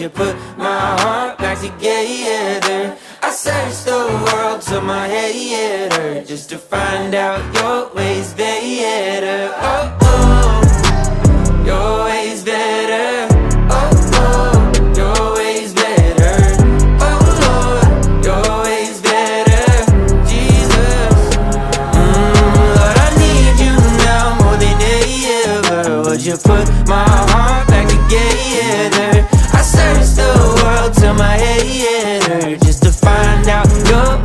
you put my heart back together? I searched the world till my head hurt, just to find out your ways better. Oh, oh, your ways better. Oh, oh, your ways better. Oh, Lord, your ways better. Jesus, Lord, I need you now more than ever. Would you put my heart back together? I searched the world till my head hurt, just to find out your